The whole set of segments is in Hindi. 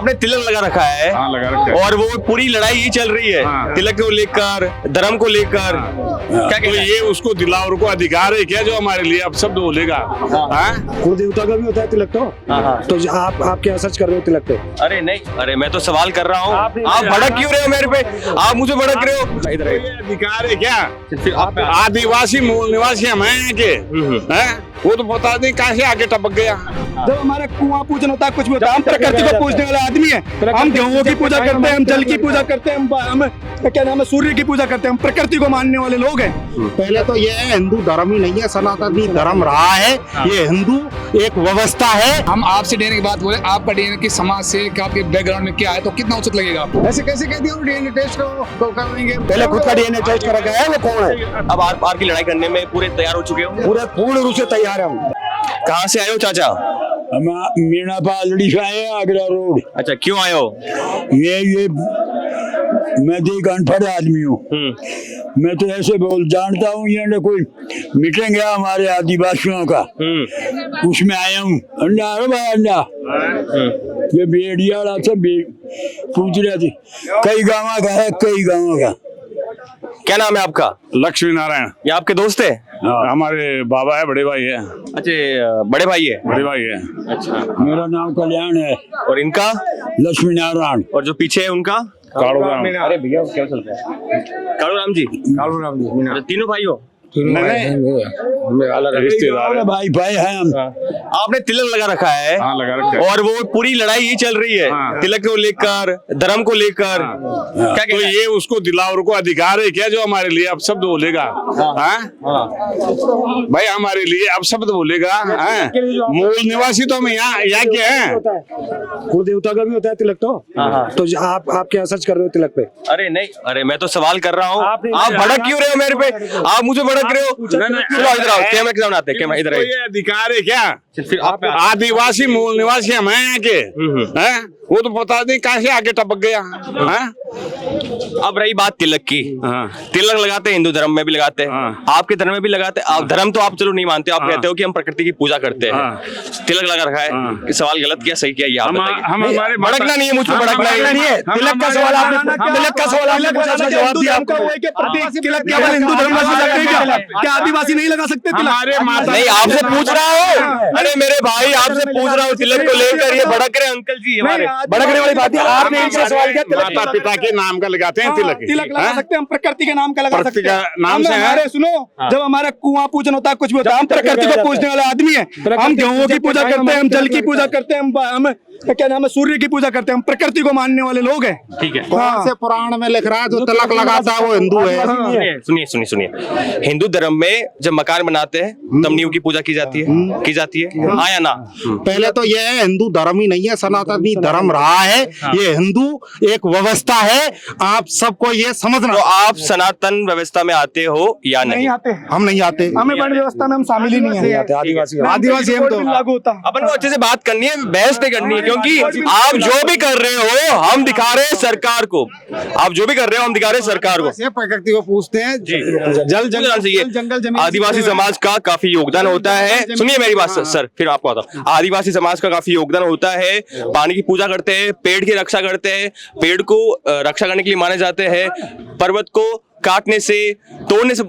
आपने तिलक लगा रखा है। हाँ, लगा रखा है। और वो पूरी लड़ाई ही चल रही है। हाँ। तिलक को लेकर, धर्म को लेकर। क्या तो कहना है? ये उसको दिलावर को अधिकार है क्या जो हमारे लिए अब शब्द बोलेगा? हाँ? कुल देवता का भी होता है तिलक तो। हाँ। तो आप क्या सच कर रहे हो तिलक पे? अरे नहीं, अरे मैं तो सवाल कर रहा हूँ। आपने- आप भड़क क्यों रहे हो मेरे पे? आप मुझे भड़क रहे हो। इधर आइए। ये अधिकार है क्या? आप आदिवासी मूल निवासी हम हैं के, हैं? वो तो बता नहीं कहाँ से आगे टपक गया। जब हमारा कुआं पूजन होता है, कुछ भी होता है, हम प्रकृति को पूजने वाले आदमी हैं। हम गेहूं की पूजा करते हैं, हम जल की पूजा करते हैं, हम क्या नाम है, सूर्य की पूजा करते हैं। हम प्रकृति को मानने वाले लोग हैं। पहले तो ये हिंदू धर्म ही नहीं है, सनातनी धर्म रहा है। ये हिंदू एक व्यवस्था है। हम आपसे डीएनए की बात बोले, आपका डीएनए की समाज से क्या आपके बैकग्राउंड में क्या है, तो कितना उचित लगेगा आपको? ऐसे कैसे कह दिया डीएनए टेस्ट को कर लेंगे? पहले खुद का डीएनए टेस्ट करा गया है, वो कौन है? अब आर पार की लड़ाई करने में पूरे तैयार हो चुके हो? पूरे पूर्ण रूप से तैयार है हम। कहाँ से आए हो चाचा? हम मीनापालड़ी से आए हैं, आगरा रोड। अच्छा, क्यों आए हो? ये मैं देख अनपढ़ आदमी हूँ। मैं तो ऐसे बोल जानता हूँ, ये ना कोई मीटिंग है हमारे आदिवासियों का, उसमें आया हूँ। अंडा अरे भाई अंडा, ये भेड़िया सब पूछ रहे थे, कई गाँव का है, कई गाँव का। क्या नाम है आपका? लक्ष्मी नारायण। ये आपके दोस्त है? हमारे बाबा है, बड़े भाई है। अच्छा, बड़े भाई है। बड़े भाई है। अच्छा, मेरा नाम कल्याण है, और इनका? लक्ष्मी नारायण। और जो पीछे है उनका? काड़ूराम। अरे भैया क्या चल रहा है? कालूराम जी। कालूराम जी अच्छा, तीनों भाई हो? रिश्तेदार है। भाई भाई हैं हम। आपने तिलक लगा रखा है। हाँ, लगा रखा है। और वो पूरी लड़ाई ही चल रही है। हाँ। तिलक को लेकर, धर्म को लेकर। क्या तो कहना है? ये उसको दिलावर को अधिकार है क्या जो हमारे लिए अब शब्द बोलेगा? हाँ? भाई हमारे लिए अब शब्द बोलेगा? हाँ? मूल निवासी तो हम यहाँ के हैं। कुल देवता का भी होता है तिलक तो। तो आप क्या सच कर रहे हो तिलक पे? अरे नहीं, अरे मैं तो सवाल कर रहा हूँ। आपने- आप भड़क क्यों रहे हो मेरे पे? आप मुझे भड़क रहे हो। नहीं, चलो इधर आओ, कैमरा के सामने आते हैं। कैमरा इधर तो आइए। ये अधिकार है क्या? फिर आप आदिवासी मूल निवासी हम हैं यहाँ के, हैं? वो तो बता नहीं कहाँ से आगे टपक गया। हाँ? अब रही बात तिलक की। हाँ। तिलक लगाते हैं, हिंदू धर्म में भी लगाते हैं, हाँ। आपके धर्म में भी लगाते हैं। आप धर्म तो आप चलो नहीं मानते, आप हाँ। कहते हो कि हम प्रकृति की पूजा करते हैं। हाँ। तिलक लगा रखा है। हाँ। कि सवाल गलत किया सही किया ये आप बताइए। हम हमारे भड़कना नहीं है, मुझ पे भड़कना नहीं है। तिलक का सवाल आपने तिलक का सवाल आपने पूछा, उसका जवाब दिया आपको। तिलक केवल हिंदू धर्म में सकते हैं क्या? क्या आदिवासी नहीं लगा सकते तिलक? हमारे माता नहीं, आपसे पूछ रहा हूँ। अरे मेरे भाई, आपसे पूछ रहा हूँ तिलक को लेकर। ये भड़क रहे अंकल जी हमारे। भड़कने वाली बात है। आपने इनसे सवाल किया तिलक माता पिता के नाम का लगाते हैं तिलक। तिलक लगा हाँ? सकते हैं हम, प्रकृति के नाम का लगा प्रकृति सकते हैं। का नाम हम से है? हमारे सुनो, जब हमारा कुआं पूजन होता है, कुछ भी होता है, हम प्रकृति को पूजने वाले आदमी हैं। हम गेहूं की पूजा करते हैं, हम जल की पूजा करते हैं, हम क्या नाम है, सूर्य की पूजा करते हैं। हम प्रकृति को मानने वाले लोग हैं। ठीक है। कौन से पुराण में लिख रहा है जो तिलक लगाता है वो हिंदू है? सुनिए सुनिए सुनिए, हिंदू धर्म में जब मकान बनाते हैं तब नींव की पूजा की जाती है। की जाती है, हाँ या ना? पहले तो ये हिंदू धर्म ही नहीं है, सनातनी धर्म रहा है। ये हिंदू एक व्यवस्था है। आप सबको ये समझना। तो आप सनातन व्यवस्था में आते हो या नहीं? नहीं आते, हम नहीं आते। हमें वर्ण व्यवस्था में हम शामिल ही नहीं है। आदिवासी आदिवासी हम तो लागू होता। अपन को अच्छे से बात करनी है, बहस नहीं करनी है, क्योंकि आप जो भी कर रहे हो हम दिखा रहे हैं सरकार को। आप जो भी कर रहे हो हम दिखा रहे हैं सरकार को। प्रकृति को पूछते हैं। जल जंगल जमीन आदिवासी समाज का काफी योगदान होता है। सुनिए मेरी बात सर, फिर आपको आता हूँ। आदिवासी समाज का काफी योगदान होता है। पानी की पूजा करते हैं, पेड़ की रक्षा करते हैं, पेड़ को रक्षा करने के लिए माने जाते हैं, पर्वत को काटने से, तोड़ने से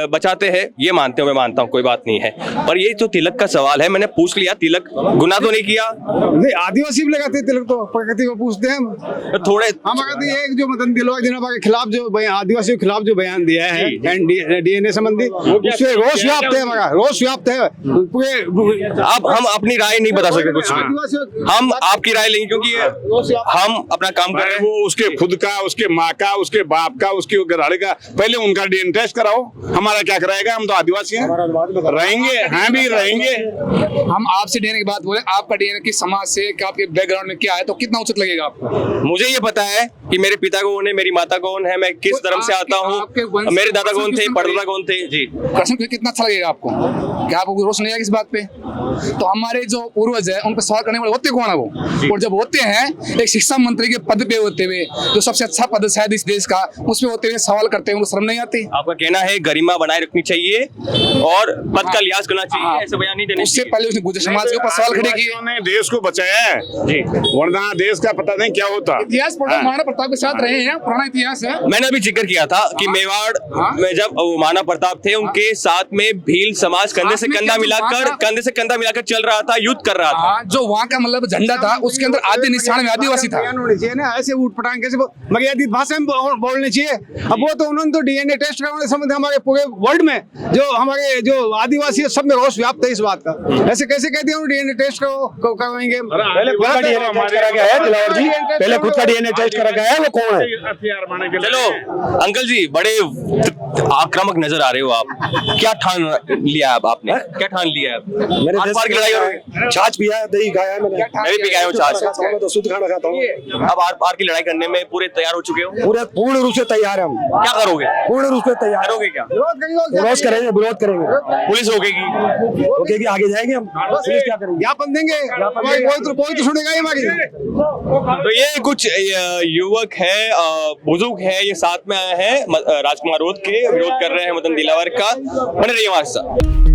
बचाते हैं। ये मानते हो, मैं मानता हूँ, कोई बात नहीं है। पर ये तो तिलक का सवाल है, मैंने पूछ लिया। तिलक गुनाह तो नहीं किया? नहीं, आदिवासी भी लगाते हैं तिलक तो, प्रकृति को पूछते हैं हम। तो थोड़े हम अगर एक जो मदन दिलवा जिन्होंने के खिलाफ जो आदिवासियों के खिलाफ जो बयान दिया है डीएनए संबंधी, उससे रोष व्याप्त है, मगर रोष व्याप्त है। अब हम अपनी राय नहीं बता सकते कुछ भी। हम आपकी राय लेंगे क्योंकि हम अपना काम कर रहे हैं। वो उसके खुद का, उसके माँ का, उसके बाप का, उसके घराड़े का, पहले उनका डीएनए टेस्ट कराओ। हमारा क्या कराएगा? हम तो आदिवासी हैं, रहेंगे। हाँ भी रहेंगे। हम आपसे डीएनए की बात बोले, आपका डीएनए की समाज से क्या आपके बैकग्राउंड में क्या है, तो कितना उचित लगेगा आपको? मुझे ये पता है कि मेरे पिता कौन है, मेरी माता कौन है, मैं किस धर्म से आता हूँ, मेरे दादा कौन थे, परदादा कौन थे। जी, प्रश्न कितना अच्छा लगेगा आपको? क्या आपको रोष नहीं है इस बात पे? तो हमारे जो पूर्वज है उन पर सवाल करने वाले होते कौन है वो? और जब होते हैं एक शिक्षा मंत्री के पद पे होते हुए, जो सबसे अच्छा पद शायद इस देश का, उस पे होते हुए सवाल करते हैं, उनको शर्म नहीं आती? आपका कहना है गरिमा बनाए रखनी चाहिए और पद का लिहाज करना चाहिए, ऐसे बयान नहीं देने उससे चाहिए। पहले उसने गुजर समाज के ऊपर सवाल खड़े किए। आदिवासियों ने देश को बचाया है जी, वरना देश का पता नहीं क्या होता। इतिहास पढ़ो, हाँ। महाराणा प्रताप के साथ रहे हैं, पुराना इतिहास है। मैंने अभी जिक्र किया था कि मेवाड़ में जब वो महाराणा प्रताप थे, उनके साथ में भील समाज कंधे से कंधा मिलाकर चल रहा था, युद्ध कर रहा था। हाँ, जो वहाँ का मतलब झंडा था उसके अंदर आधे निशान में आदिवासी था। होनी चाहिए ना, ऐसे उठ पटांग कैसे मर्यादित भाषा में बोलनी चाहिए। अब वो तो उन्होंने तो डीएनए टेस्ट करवाने संबंध हमारे पूरे वर्ल्ड में जो हमारे जो आदिवासी है सब में रोष व्याप्त है इस बात का। ऐसे कैसे कहते हैं डीएनए टेस्ट करवाएंगे? पहले खुद का डीएनए टेस्ट करा गया है दिलावर जी, पहले खुद का डीएनए टेस्ट करा गया है, वो कौन है? हथियार बनाने के लिए। चलो अंकल जी, बड़े आक्रामक नजर आ रहे हो आप, क्या ठान लिया आपने, क्या ठान लिया आप? मेरे आर देश पार की लड़ाई हो रही है। छाछ पिया है, दही खाया है मैंने, मैं भी पी गया हूँ छाछ। मैं तो शुद्ध खाना खाता हूँ। अब आर पार की लड़ाई करने में पूरे तैयार हो चुके हो? पूरे पूर्ण रूप से तैयार है हम, क्या करोगे? पूर्ण रूप से तैयार करोगे क्या? विरोध करेंगे, विरोध करेंगे, पुलिस रोकेगी? रोकेगी, आगे जाएंगे हम, पुलिस क्या करेंगे? ज्ञापन देंगे, कोई तो सुनेगा ही हमारी। तो ये कुछ युवक है, बुजुर्ग है, ये साथ में आए हैं राजकुमार रोध के, विरोध कर रहे हैं मदन दिलावर का। बने रहिए हमारे साथ।